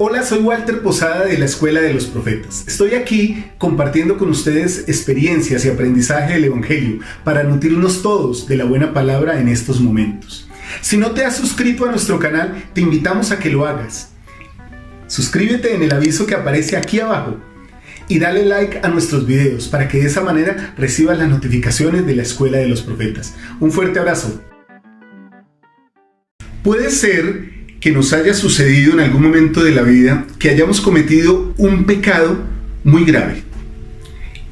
Hola, soy Walter Posada de la Escuela de los Profetas. Estoy aquí compartiendo con ustedes experiencias y aprendizaje del Evangelio para nutrirnos todos de la buena palabra en estos momentos. Si no te has suscrito a nuestro canal, te invitamos a que lo hagas. Suscríbete en el aviso que aparece aquí abajo y dale like a nuestros videos para que de esa manera recibas las notificaciones de la Escuela de los Profetas. Un fuerte abrazo. Puede ser que nos haya sucedido en algún momento de la vida que hayamos cometido un pecado muy grave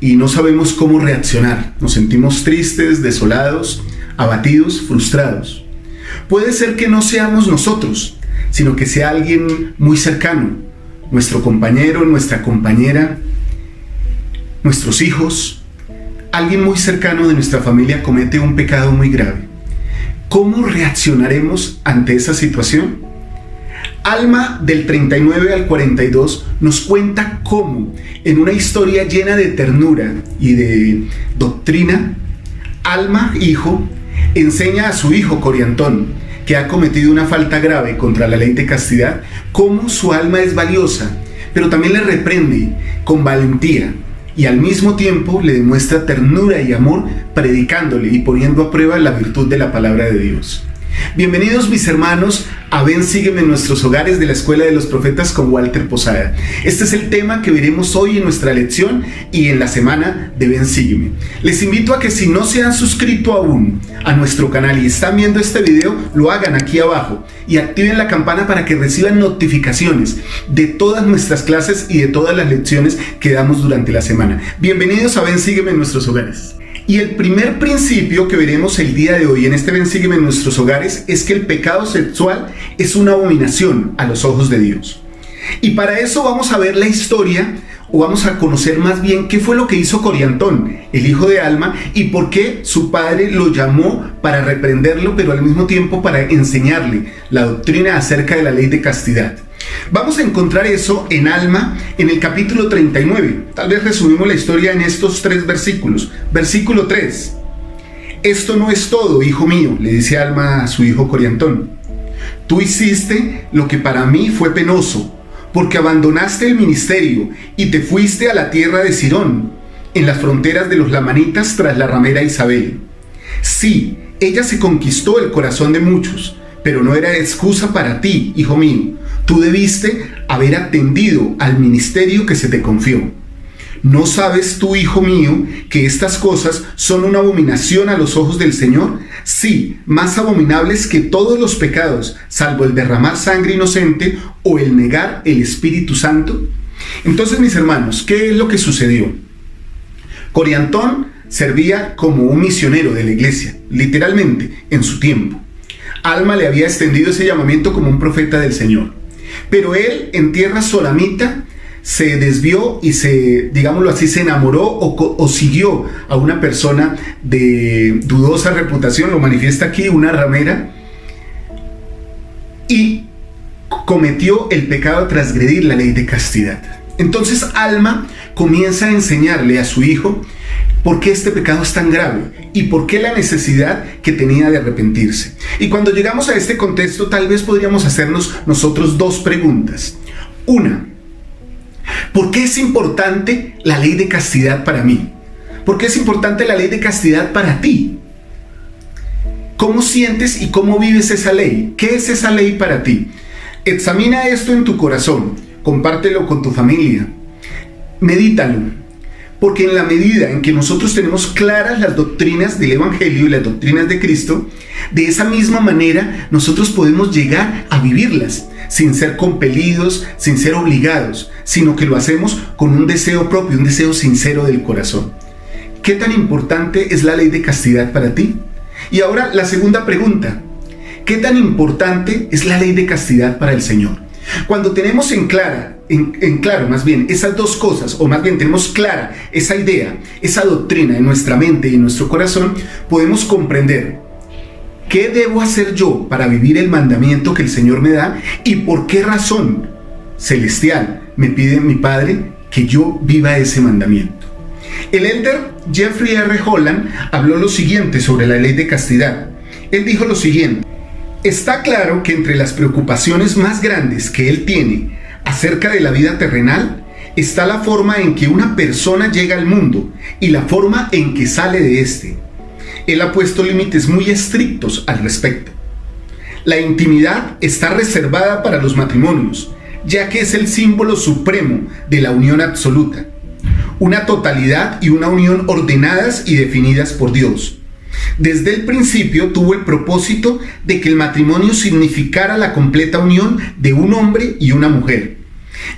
y no sabemos cómo reaccionar. Nos sentimos tristes, desolados, abatidos, frustrados. Puede ser que no seamos nosotros, sino que sea alguien muy cercano, nuestro compañero, nuestra compañera, nuestros hijos. Alguien muy cercano de nuestra familia comete un pecado muy grave. ¿Cómo reaccionaremos ante esa situación? Alma del 39 al 42 nos cuenta cómo, en una historia llena de ternura y de doctrina, Alma, hijo, enseña a su hijo Coriantón, que ha cometido una falta grave contra la ley de castidad, cómo su alma es valiosa, pero también le reprende con valentía y al mismo tiempo le demuestra ternura y amor, predicándole y poniendo a prueba la virtud de la palabra de Dios. Bienvenidos mis hermanos a Ven Sígueme en nuestros hogares de la Escuela de los Profetas con Walter Posada. Este es el tema que veremos hoy en nuestra lección y en la semana de Ven Sígueme. Les invito a que si no se han suscrito aún a nuestro canal y están viendo este video, lo hagan aquí abajo y activen la campana para que reciban notificaciones de todas nuestras clases y de todas las lecciones que damos durante la semana. Bienvenidos a Ven Sígueme en nuestros hogares. Y el primer principio que veremos el día de hoy en este Ven Sígueme en nuestros hogares es que el pecado sexual es una abominación a los ojos de Dios. Y para eso vamos a ver la historia, o vamos a conocer más bien qué fue lo que hizo Coriantón, el hijo de Alma, y por qué su padre lo llamó para reprenderlo, pero al mismo tiempo para enseñarle la doctrina acerca de la ley de castidad. Vamos a encontrar eso en Alma en el capítulo 39. Tal vez resumimos la historia en estos 3 versículos. Versículo 3. Esto no es todo, hijo mío, le dice Alma a su hijo Coriantón. Tú hiciste lo que para mí fue penoso, porque abandonaste el ministerio y te fuiste a la tierra de Sirón, en las fronteras de los lamanitas tras la ramera Isabel. Sí, ella se conquistó el corazón de muchos, pero no era excusa para ti, hijo mío. Tú debiste haber atendido al ministerio que se te confió. ¿No sabes tú, hijo mío, que estas cosas son una abominación a los ojos del Señor? Sí, más abominables que todos los pecados, salvo el derramar sangre inocente o el negar el Espíritu Santo. Entonces, mis hermanos, ¿qué es lo que sucedió? Coriantón servía como un misionero de la iglesia, literalmente, en su tiempo. Alma le había extendido ese llamamiento como un profeta del Señor. Pero él, en tierra solamita, se desvió y digámoslo así, se enamoró o siguió a una persona de dudosa reputación, lo manifiesta aquí, una ramera, y cometió el pecado de transgredir la ley de castidad. Entonces Alma comienza a enseñarle a su hijo por qué este pecado es tan grave y por qué la necesidad que tenía de arrepentirse. Y cuando llegamos a este contexto, tal vez podríamos hacernos nosotros 2 preguntas. Una, ¿por qué es importante la ley de castidad para mí? ¿Por qué es importante la ley de castidad para ti? ¿Cómo sientes y cómo vives esa ley? ¿Qué es esa ley para ti? Examina esto en tu corazón, compártelo con tu familia, medítalo. Porque en la medida en que nosotros tenemos claras las doctrinas del Evangelio y las doctrinas de Cristo, de esa misma manera nosotros podemos llegar a vivirlas, sin ser compelidos, sin ser obligados, sino que lo hacemos con un deseo propio, un deseo sincero del corazón. ¿Qué tan importante es la ley de castidad para ti? Y ahora la segunda pregunta, ¿qué tan importante es la ley de castidad para el Señor? Cuando tenemos en claro más bien esas 2 cosas, o más bien tenemos clara esa idea, esa doctrina en nuestra mente y en nuestro corazón, podemos comprender qué debo hacer yo para vivir el mandamiento que el Señor me da y por qué razón celestial me pide mi Padre que yo viva ese mandamiento. El elder Jeffrey R. Holland habló lo siguiente sobre la ley de castidad. Él dijo lo siguiente: está claro que entre las preocupaciones más grandes que él tiene acerca de la vida terrenal, está la forma en que una persona llega al mundo y la forma en que sale de este. Él ha puesto límites muy estrictos al respecto. La intimidad está reservada para los matrimonios, ya que es el símbolo supremo de la unión absoluta. Una totalidad y una unión ordenadas y definidas por Dios. Desde el principio tuvo el propósito de que el matrimonio significara la completa unión de un hombre y una mujer.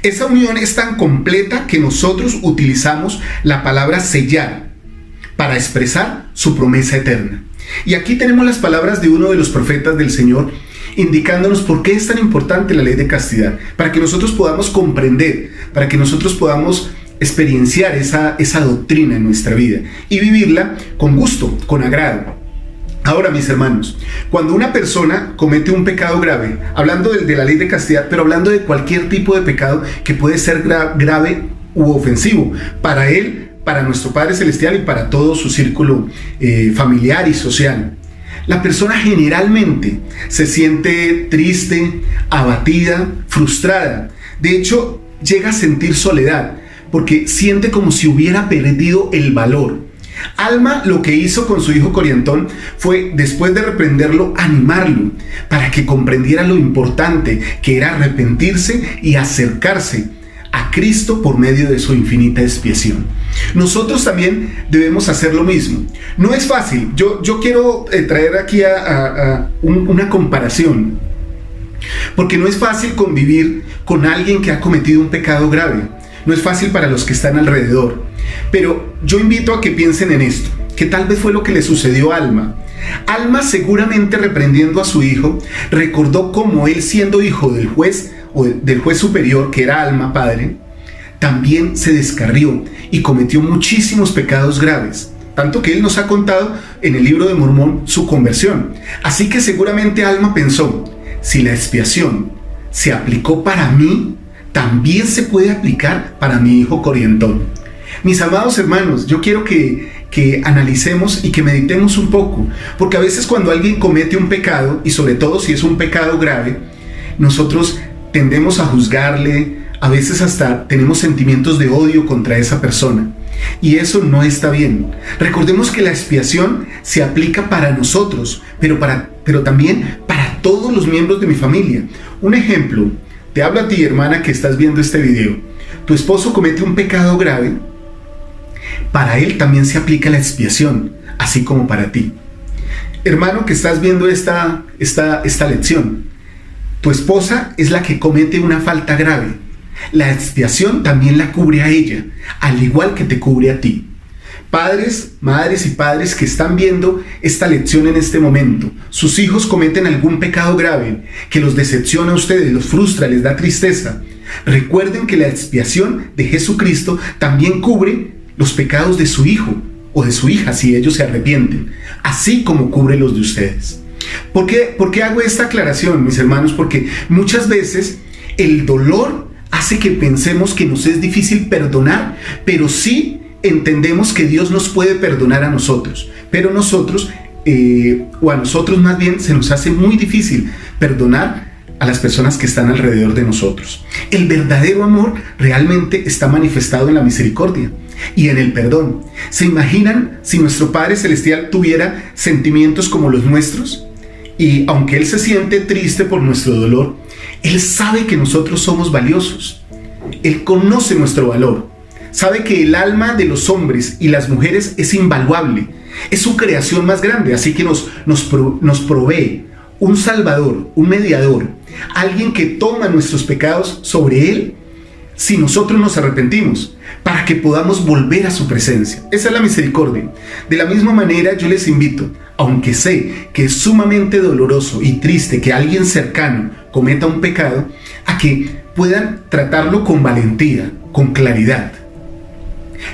Esa unión es tan completa que nosotros utilizamos la palabra sellar para expresar su promesa eterna. Y aquí tenemos las palabras de uno de los profetas del Señor indicándonos por qué es tan importante la ley de castidad, para que nosotros podamos comprender, para que nosotros podamos experienciar esa doctrina en nuestra vida y vivirla con gusto, con agrado. Ahora, mis hermanos, cuando una persona comete un pecado grave, hablando de la ley de castidad, pero hablando de cualquier tipo de pecado que puede ser grave u ofensivo para él, para nuestro Padre Celestial y para todo su círculo familiar y social, la persona generalmente se siente triste, abatida, frustrada. De hecho, llega a sentir soledad, porque siente como si hubiera perdido el valor. Alma lo que hizo con su hijo Coriantón fue, después de reprenderlo, animarlo para que comprendiera lo importante que era arrepentirse y acercarse a Cristo por medio de su infinita expiación. Nosotros también debemos hacer lo mismo. No es fácil. Yo quiero traer aquí una comparación, porque no es fácil convivir con alguien que ha cometido un pecado grave. No es fácil para los que están alrededor. Pero yo invito a que piensen en esto, que tal vez fue lo que le sucedió a Alma. Alma, seguramente reprendiendo a su hijo, recordó cómo él, siendo hijo del juez o del juez superior, que era Alma padre, también se descarrió y cometió muchísimos pecados graves, tanto que él nos ha contado en el libro de Mormón su conversión. Así que seguramente Alma pensó, si la expiación se aplicó para mí, también se puede aplicar para mi hijo Coriantón. Mis amados hermanos, yo quiero que analicemos y que meditemos un poco, porque a veces cuando alguien comete un pecado, y sobre todo si es un pecado grave, nosotros tendemos a juzgarle, a veces hasta tenemos sentimientos de odio contra esa persona, y eso no está bien. Recordemos que la expiación se aplica para nosotros, pero también para todos los miembros de mi familia. Un ejemplo, te hablo a ti, hermana, que estás viendo este video. Tu esposo comete un pecado grave, para él también se aplica la expiación, así como para ti. Hermano que estás viendo esta lección, tu esposa es la que comete una falta grave. La expiación también la cubre a ella, al igual que te cubre a ti. Padres, madres y padres que están viendo esta lección en este momento, sus hijos cometen algún pecado grave que los decepciona a ustedes, los frustra, les da tristeza. Recuerden que la expiación de Jesucristo también cubre los pecados de su hijo o de su hija si ellos se arrepienten, así como cubre los de ustedes. ¿Por qué hago esta aclaración, mis hermanos? Porque muchas veces el dolor hace que pensemos que nos es difícil perdonar, pero sí entendemos que Dios nos puede perdonar a nosotros, pero nosotros, o a nosotros más bien, se nos hace muy difícil perdonar a las personas que están alrededor de nosotros. El verdadero amor realmente está manifestado en la misericordia y en el perdón. ¿Se imaginan si nuestro Padre Celestial tuviera sentimientos como los nuestros? Y aunque Él se siente triste por nuestro dolor, Él sabe que nosotros somos valiosos. Él conoce nuestro valor. Sabe que el alma de los hombres y las mujeres es invaluable. Es su creación más grande, así que nos provee un Salvador, un mediador, alguien que toma nuestros pecados sobre Él si nosotros nos arrepentimos, para que podamos volver a su presencia. Esa es la misericordia. De la misma manera, yo les invito, aunque sé que es sumamente doloroso y triste que alguien cercano cometa un pecado, a que puedan tratarlo con valentía, con claridad,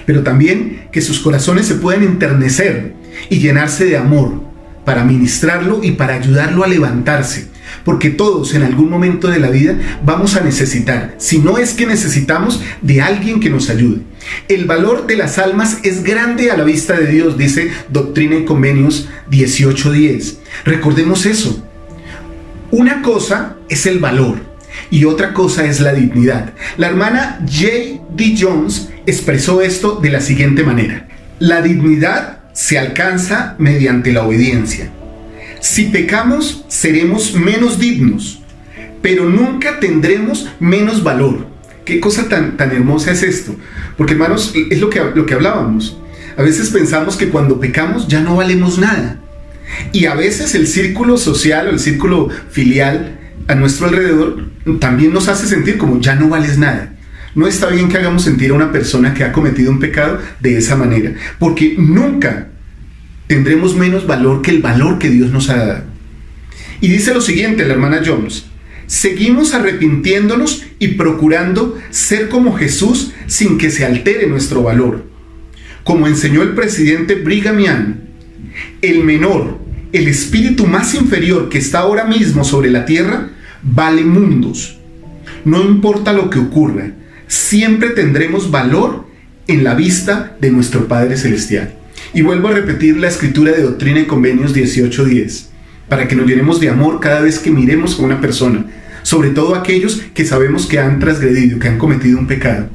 pero también que sus corazones se puedan enternecer y llenarse de amor para ministrarlo y para ayudarlo a levantarse, porque todos en algún momento de la vida vamos a necesitar, si no es que necesitamos, de alguien que nos ayude. El valor de las almas es grande a la vista de Dios, dice Doctrina y Convenios 18:10. Recordemos eso. Una cosa es el valor y otra cosa es la dignidad. La hermana J.D. Jones expresó esto de la siguiente manera: la dignidad se alcanza mediante la obediencia. Si pecamos, seremos menos dignos, pero nunca tendremos menos valor. Qué cosa tan hermosa es esto. Porque, hermanos, es lo que hablábamos. A veces pensamos que cuando pecamos ya no valemos nada. Y a veces el círculo social o el círculo filial a nuestro alrededor también nos hace sentir como ya no vales nada. No está bien que hagamos sentir a una persona que ha cometido un pecado de esa manera, porque nunca tendremos menos valor que el valor que Dios nos ha dado. Y dice lo siguiente la hermana Jones: seguimos arrepintiéndonos y procurando ser como Jesús sin que se altere nuestro valor. Como enseñó el presidente Brigham Young, el menor, el espíritu más inferior que está ahora mismo sobre la tierra, vale mundos. No importa lo que ocurra, siempre tendremos valor en la vista de nuestro Padre Celestial. Y vuelvo a repetir la escritura de Doctrina y Convenios 18:10, para que nos llenemos de amor cada vez que miremos a una persona, sobre todo aquellos que sabemos que han transgredido, que han cometido un pecado.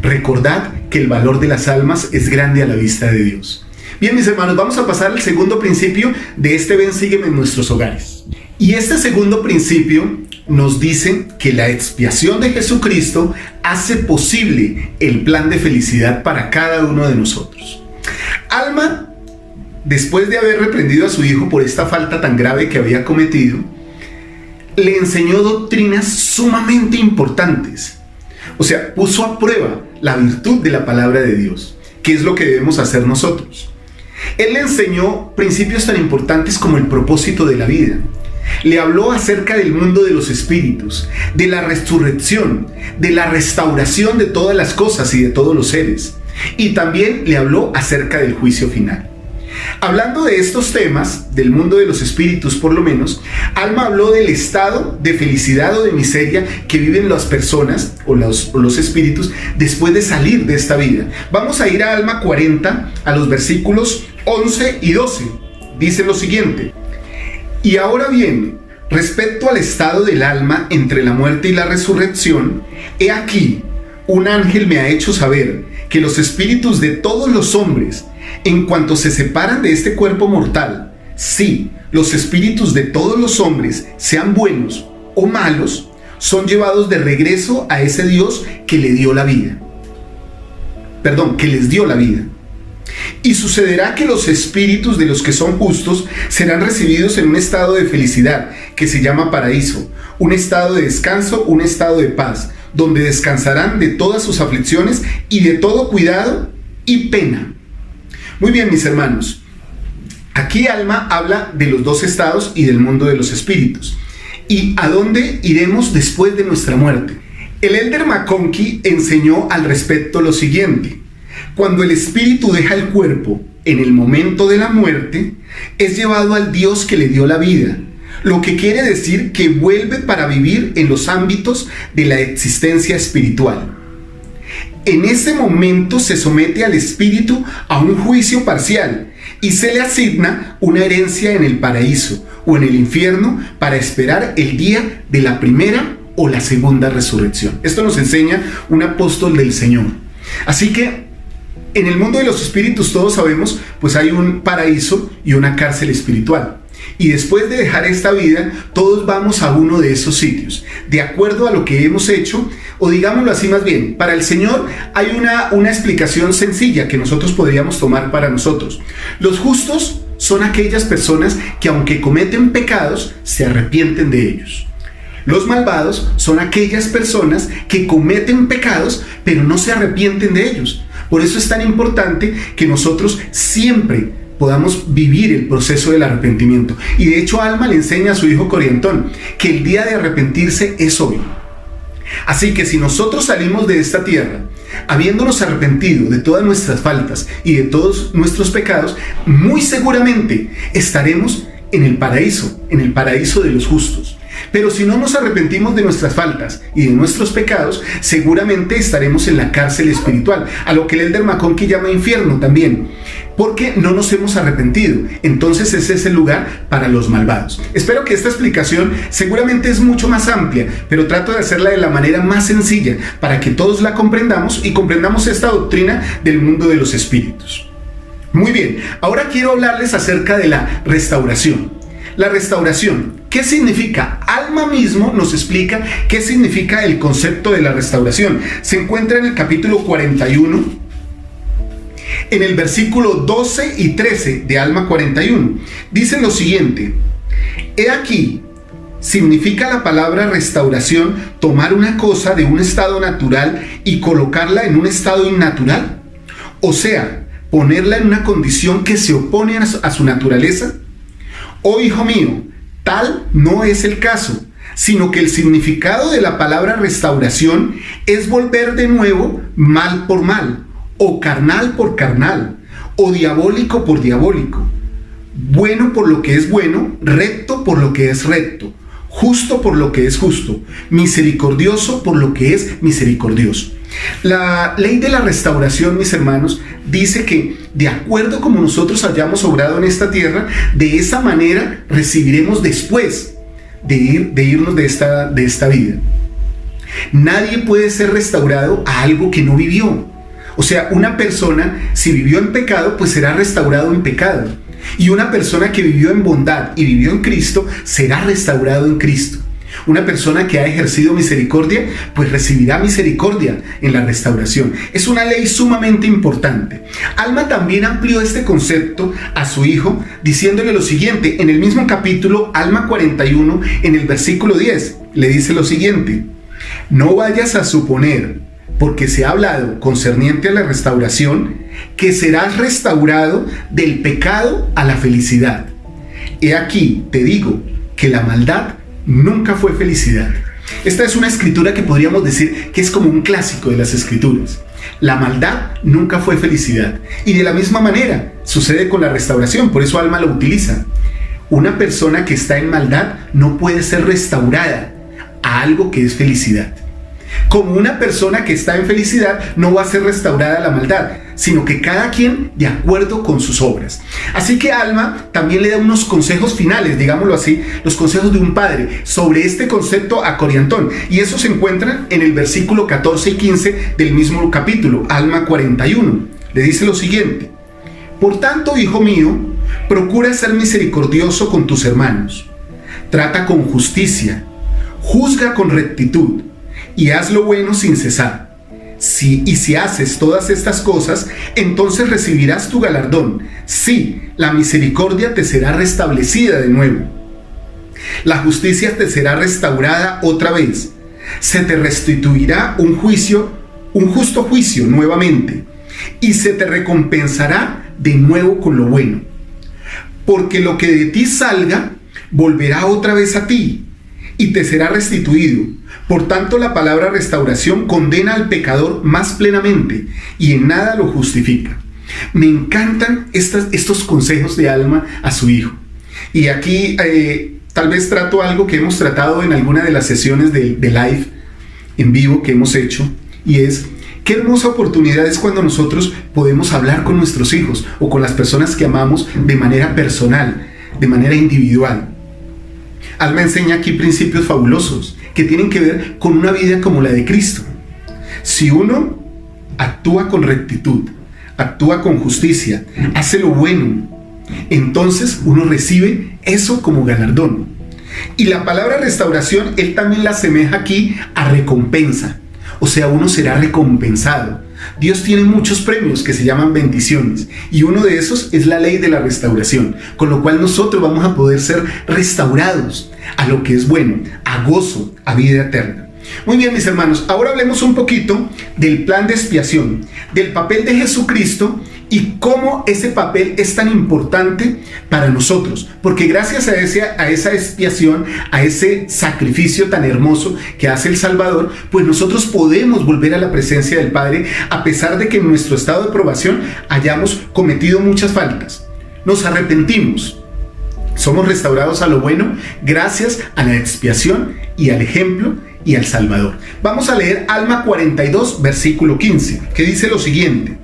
Recordad que el valor de las almas es grande a la vista de Dios. Bien, mis hermanos, vamos a pasar al segundo principio de este Ven, Sígueme en nuestros hogares. Y este segundo principio nos dice que la expiación de Jesucristo hace posible el plan de felicidad para cada uno de nosotros. Alma, después de haber reprendido a su hijo por esta falta tan grave que había cometido, le enseñó doctrinas sumamente importantes. O sea, puso a prueba la virtud de la palabra de Dios, que es lo que debemos hacer nosotros. Él le enseñó principios tan importantes como el propósito de la vida. Le habló acerca del mundo de los espíritus, de la resurrección, de la restauración de todas las cosas y de todos los seres. Y también le habló acerca del juicio final. Hablando de estos temas, del mundo de los espíritus por lo menos, Alma habló del estado de felicidad o de miseria que viven las personas o los espíritus después de salir de esta vida. Vamos a ir a Alma 40, a los versículos 11 y 12. Dice lo siguiente: y ahora bien, respecto al estado del alma entre la muerte y la resurrección, he aquí, un ángel me ha hecho saber que los espíritus de todos los hombres, en cuanto se separan de este cuerpo mortal, sí, los espíritus de todos los hombres, sean buenos o malos, son llevados de regreso a ese Dios que le dio la vida. Que les dio la vida. Y sucederá que los espíritus de los que son justos serán recibidos en un estado de felicidad que se llama paraíso, un estado de descanso, un estado de paz, donde descansarán de todas sus aflicciones y de todo cuidado y pena. Muy bien, mis hermanos, aquí Alma habla de los dos estados y del mundo de los espíritus. ¿Y a dónde iremos después de nuestra muerte? El Elder McConkie enseñó al respecto lo siguiente: cuando el espíritu deja el cuerpo en el momento de la muerte, es llevado al Dios que le dio la vida, lo que quiere decir que vuelve para vivir en los ámbitos de la existencia espiritual. En ese momento se somete al espíritu a un juicio parcial y se le asigna una herencia en el paraíso o en el infierno para esperar el día de la primera o la segunda resurrección. Esto nos enseña un apóstol del Señor. Así que en el mundo de los espíritus todos sabemos, pues hay un paraíso y una cárcel espiritual. Y después de dejar esta vida, todos vamos a uno de esos sitios, de acuerdo a lo que hemos hecho, o digámoslo así más bien, para el Señor hay una explicación sencilla que nosotros podríamos tomar para nosotros. Los justos son aquellas personas que aunque cometen pecados, se arrepienten de ellos. Los malvados son aquellas personas que cometen pecados, pero no se arrepienten de ellos. Por eso es tan importante que nosotros siempre podamos vivir el proceso del arrepentimiento. Y de hecho Alma le enseña a su hijo Coriantón que el día de arrepentirse es hoy. Así que si nosotros salimos de esta tierra habiéndonos arrepentido de todas nuestras faltas y de todos nuestros pecados, muy seguramente estaremos en el paraíso de los justos. Pero si no nos arrepentimos de nuestras faltas y de nuestros pecados, seguramente estaremos en la cárcel espiritual, a lo que el Elder McConkie llama infierno también, porque no nos hemos arrepentido. Entonces ese es el lugar para los malvados. Espero que esta explicación seguramente es mucho más amplia, pero trato de hacerla de la manera más sencilla para que todos la comprendamos y comprendamos esta doctrina del mundo de los espíritus. Muy bien, ahora quiero hablarles acerca de la restauración. La restauración, ¿qué significa? Alma mismo nos explica qué significa el concepto de la restauración. Se encuentra en el capítulo 41, en el versículo 12 y 13 de Alma 41. Dice lo siguiente: he aquí, significa la palabra restauración tomar una cosa de un estado natural y colocarla en un estado innatural. O sea, ponerla en una condición que se opone a su naturaleza. Oh hijo mío, tal no es el caso, sino que el significado de la palabra restauración es volver de nuevo mal por mal, o carnal por carnal, o diabólico por diabólico, bueno por lo que es bueno, recto por lo que es recto, justo por lo que es justo, misericordioso por lo que es misericordioso. La ley de la restauración, mis hermanos, dice que de acuerdo como nosotros hayamos obrado en esta tierra, de esa manera recibiremos después de irnos de esta vida. Nadie puede ser restaurado a algo que no vivió. O sea, una persona, si vivió en pecado, pues será restaurado en pecado. Y una persona que vivió en bondad y vivió en Cristo, será restaurado en Cristo. Una persona que ha ejercido misericordia, pues recibirá misericordia en la restauración. Es una ley sumamente importante. Alma también amplió este concepto a su hijo, diciéndole lo siguiente, en el mismo capítulo, Alma 41, en el versículo 10, le dice lo siguiente: no vayas a suponer, porque se ha hablado concerniente a la restauración, que serás restaurado del pecado a la felicidad. He aquí, te digo, que la maldad nunca fue felicidad. Esta es una escritura que podríamos decir que es como un clásico de las escrituras. La maldad nunca fue felicidad. Y de la misma manera sucede con la restauración, por eso Alma lo utiliza. Una persona que está en maldad no puede ser restaurada a algo que es felicidad. Como una persona que está en felicidad no va a ser restaurada a la maldad, sino que cada quien de acuerdo con sus obras. Así que Alma también le da unos consejos finales, digámoslo así, los consejos de un padre sobre este concepto a Coriantón. Y eso se encuentra en el versículo 14 y 15 del mismo capítulo, Alma 41. Le dice lo siguiente: por tanto, hijo mío, procura ser misericordioso con tus hermanos. Trata con justicia, juzga con rectitud, y haz lo bueno sin cesar. Si haces todas estas cosas, entonces recibirás tu galardón. Sí, la misericordia te será restablecida de nuevo. La justicia te será restaurada otra vez. Se te restituirá un justo juicio nuevamente, y se te recompensará de nuevo con lo bueno. Porque lo que de ti salga, volverá otra vez a ti, y te será restituido. Por tanto, la palabra restauración condena al pecador más plenamente y en nada lo justifica. Me encantan estos consejos de Alma a su hijo. Y aquí tal vez trato algo que hemos tratado en alguna de las sesiones de live en vivo que hemos hecho, y es qué hermosa oportunidad es cuando nosotros podemos hablar con nuestros hijos o con las personas que amamos de manera personal, de manera individual. Alma enseña aquí principios fabulosos que tienen que ver con una vida como la de Cristo. Si uno actúa con rectitud, actúa con justicia, hace lo bueno, entonces uno recibe eso como galardón. Y la palabra restauración, él también la asemeja aquí a recompensa. O sea, uno será recompensado. Dios tiene muchos premios que se llaman bendiciones, y uno de esos es la ley de la restauración, con lo cual nosotros vamos a poder ser restaurados a lo que es bueno, a gozo, a vida eterna. Muy bien, mis hermanos, ahora hablemos un poquito del plan de expiación, del papel de Jesucristo y cómo ese papel es tan importante para nosotros, porque gracias a esa expiación, a ese sacrificio tan hermoso que hace el Salvador, pues nosotros podemos volver a la presencia del Padre, a pesar de que en nuestro estado de probación hayamos cometido muchas faltas. Nos arrepentimos, Somos restaurados a lo bueno gracias a la expiación y al ejemplo y al Salvador. Vamos a leer Alma 42, versículo 15, que dice lo siguiente.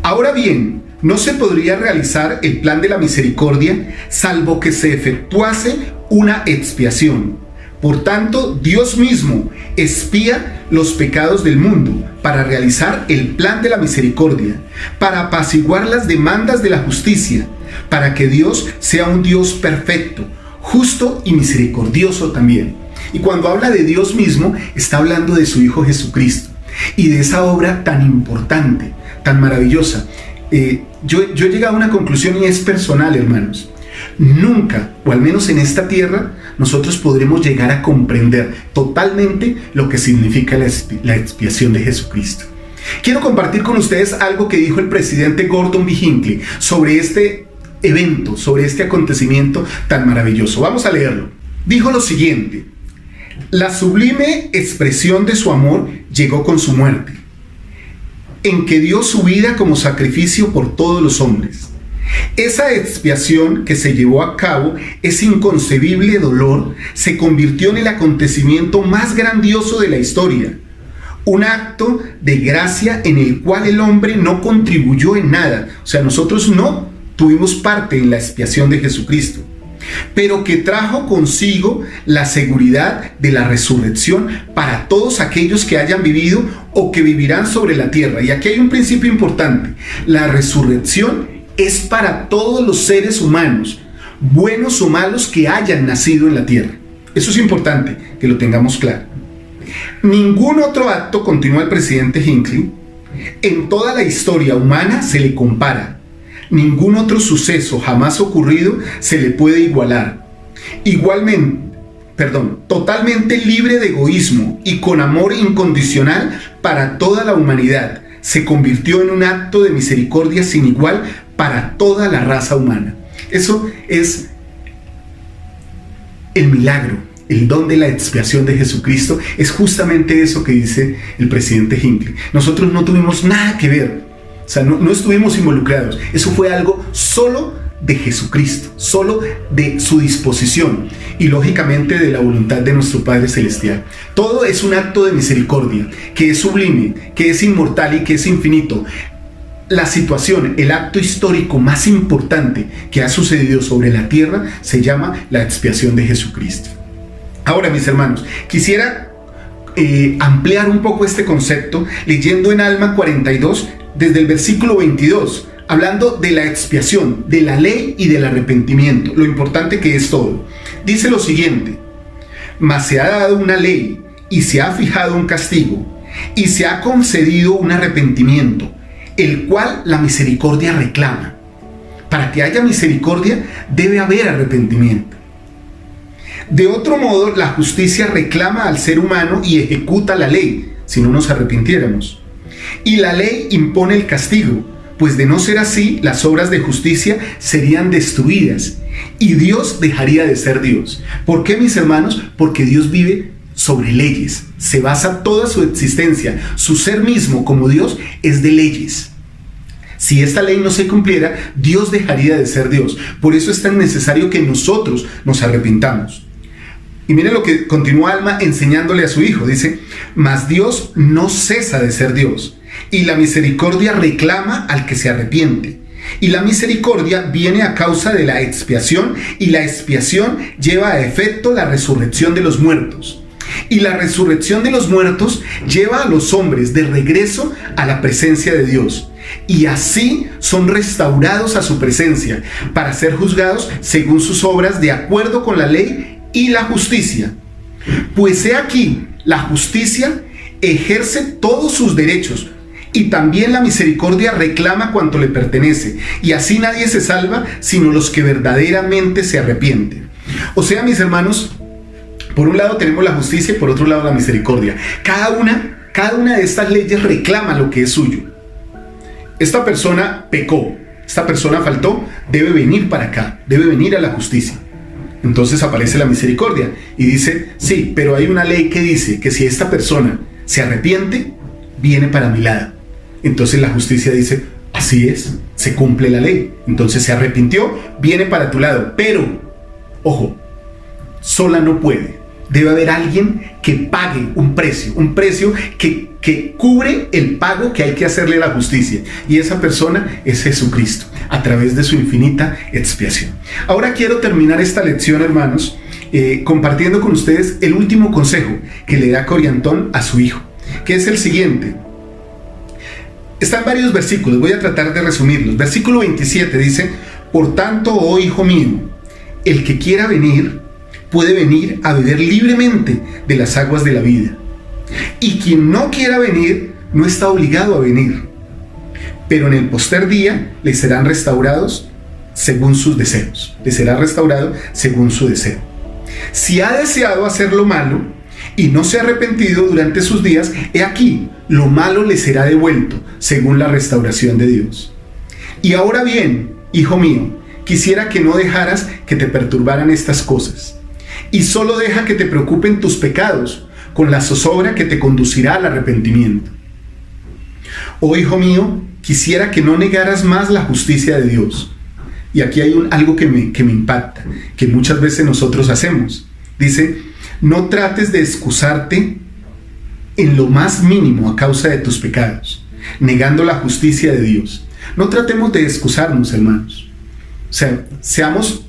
Ahora bien, no se podría realizar el plan de la misericordia salvo que se efectuase una expiación. Por tanto, Dios mismo expía los pecados del mundo para realizar el plan de la misericordia, para apaciguar las demandas de la justicia, para que Dios sea un Dios perfecto, justo y misericordioso también. Y cuando habla de Dios mismo, está hablando de su Hijo Jesucristo y de esa obra tan importante, tan maravillosa. Yo he llegado a una conclusión y es personal, hermanos. Nunca, o al menos en esta tierra, nosotros podremos llegar a comprender totalmente lo que significa la expiación de Jesucristo. Quiero compartir con ustedes algo que dijo el presidente Gordon B. Hinckley sobre este evento, sobre este acontecimiento tan maravilloso. Vamos a leerlo. Dijo lo siguiente: la sublime expresión de su amor llegó con su muerte, en que dio su vida como sacrificio por todos los hombres. Esa expiación que se llevó a cabo, ese inconcebible dolor, se convirtió en el acontecimiento más grandioso de la historia. Un acto de gracia en el cual el hombre no contribuyó en nada. O sea, nosotros no tuvimos parte en la expiación de Jesucristo, pero que trajo consigo la seguridad de la resurrección para todos aquellos que hayan vivido o que vivirán sobre la tierra. Y aquí hay un principio importante: la resurrección es para todos los seres humanos, buenos o malos, que hayan nacido en la tierra. Eso es importante que lo tengamos claro. Ningún otro acto, continúa el presidente Hinckley, en toda la historia humana se le compara. Ningún otro suceso jamás ocurrido se le puede igualar. Totalmente libre de egoísmo y con amor incondicional para toda la humanidad, se convirtió en un acto de misericordia sin igual para toda la raza humana. Eso es el milagro, el don de la expiación de Jesucristo. Es justamente eso que dice el presidente Hinckley. Nosotros no tuvimos nada que ver, o sea, no estuvimos involucrados. Eso fue algo solo de Jesucristo, solo de su disposición y lógicamente de la voluntad de nuestro Padre Celestial. Todo es un acto de misericordia que es sublime, que es inmortal y que es infinito. La situación, el acto histórico más importante que ha sucedido sobre la tierra se llama la expiación de Jesucristo. Ahora, mis hermanos, quisiera ampliar un poco este concepto leyendo en Alma 42 desde el versículo 22, hablando de la expiación, de la ley y del arrepentimiento, lo importante que es todo. Dice lo siguiente: mas se ha dado una ley y se ha fijado un castigo y se ha concedido un arrepentimiento, el cual la misericordia reclama. Para que haya misericordia debe haber arrepentimiento. De otro modo, la justicia reclama al ser humano y ejecuta la ley, si no nos arrepintiéramos. Y la ley impone el castigo, pues de no ser así, las obras de justicia serían destruidas y Dios dejaría de ser Dios. ¿Por qué, mis hermanos? Porque Dios vive sobre leyes, se basa toda su existencia, su ser mismo como Dios es de leyes. Si esta ley no se cumpliera, Dios dejaría de ser Dios. Por eso es tan necesario que nosotros nos arrepintamos. Y miren lo que continúa Alma enseñándole a su hijo. Dice: mas Dios no cesa de ser Dios, y la misericordia reclama al que se arrepiente. Y la misericordia viene a causa de la expiación, y la expiación lleva a efecto la resurrección de los muertos. Y la resurrección de los muertos lleva a los hombres de regreso a la presencia de Dios. Y así son restaurados a su presencia para ser juzgados según sus obras, de acuerdo con la ley y la justicia. Pues he aquí, la justicia ejerce todos sus derechos, y también la misericordia reclama cuanto le pertenece, y así nadie se salva sino los que verdaderamente se arrepienten. O sea, mis hermanos, por un lado tenemos la justicia y por otro lado la misericordia. Cada una de estas leyes reclama lo que es suyo. Esta persona pecó, esta persona faltó, debe venir para acá, debe venir a la justicia. Entonces aparece la misericordia y dice: sí, pero hay una ley que dice que si esta persona se arrepiente, viene para mi lado. Entonces la justicia dice: así es, se cumple la ley. Entonces se arrepintió, viene para tu lado. Pero, ojo, sola no puede. Debe haber alguien que pague un precio que cubre el pago que hay que hacerle a la justicia. Y esa persona es Jesucristo, a través de su infinita expiación. Ahora quiero terminar esta lección, hermanos, compartiendo con ustedes el último consejo que le da Coriantón a su hijo, que es el siguiente. Están varios versículos, voy a tratar de resumirlos. Versículo 27 dice: por tanto, oh hijo mío, el que quiera venir, puede venir a beber libremente de las aguas de la vida. Y quien no quiera venir, no está obligado a venir. Pero en el postrer día le serán restaurados según sus deseos. Le será restaurado según su deseo. Si ha deseado hacer lo malo y no se ha arrepentido durante sus días, he aquí, lo malo le será devuelto según la restauración de Dios. Y ahora bien, hijo mío, quisiera que no dejaras que te perturbaran estas cosas. Y solo deja que te preocupen tus pecados, con la zozobra que te conducirá al arrepentimiento. Oh hijo mío, quisiera que no negaras más la justicia de Dios. Y aquí hay algo que me impacta, que muchas veces nosotros hacemos. Dice: no trates de excusarte en lo más mínimo a causa de tus pecados, negando la justicia de Dios. No tratemos de excusarnos, hermanos. O sea, seamos...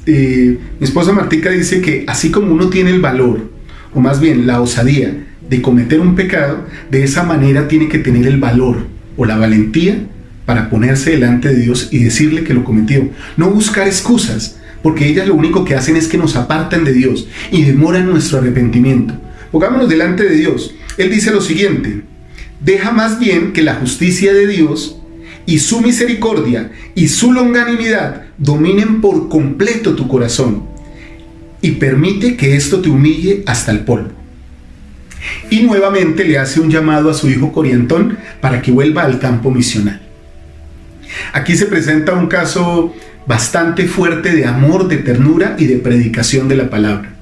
mi esposa Martica dice que así como uno tiene el valor, o más bien la osadía de cometer un pecado, de esa manera tiene que tener el valor o la valentía para ponerse delante de Dios y decirle que lo cometió. No buscar excusas, porque ellas lo único que hacen es que nos apartan de Dios y demoran nuestro arrepentimiento. Pongámonos delante de Dios. Él dice lo siguiente: deja más bien que la justicia de Dios y su misericordia y su longanimidad dominen por completo tu corazón, y permite que esto te humille hasta el polvo. Y nuevamente le hace un llamado a su hijo Coriantón para que vuelva al campo misional. Aquí se presenta un caso bastante fuerte de amor, de ternura y de predicación de la palabra.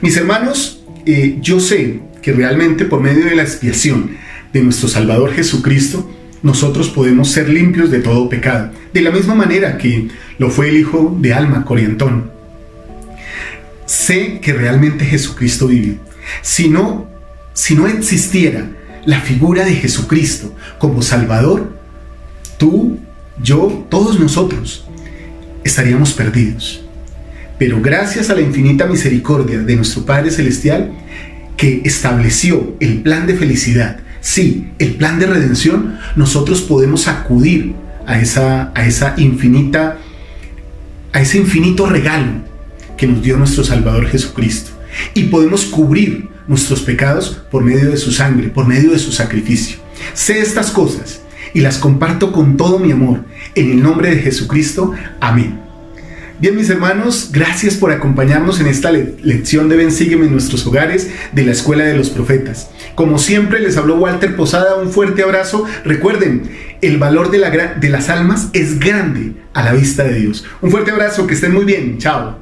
Mis hermanos, yo sé que realmente por medio de la expiación de nuestro Salvador Jesucristo, nosotros podemos ser limpios de todo pecado, de la misma manera que lo fue el hijo de Alma, Coriantón. Sé que realmente Jesucristo vive. Si no existiera la figura de Jesucristo como Salvador, tú, yo, todos nosotros estaríamos perdidos. Pero gracias a la infinita misericordia de nuestro Padre Celestial, que estableció el plan de felicidad, sí, el plan de redención, nosotros podemos acudir a ese infinito regalo que nos dio nuestro Salvador Jesucristo, y podemos cubrir nuestros pecados por medio de su sangre, por medio de su sacrificio. Sé estas cosas y las comparto con todo mi amor, en el nombre de Jesucristo. Amén. Bien, mis hermanos, gracias por acompañarnos en esta lección de Ven, Sígueme en nuestros hogares de la Escuela de los Profetas. Como siempre, les habló Walter Posada. Un fuerte abrazo. Recuerden, el valor de las almas es grande a la vista de Dios. Un fuerte abrazo, que estén muy bien. Chao.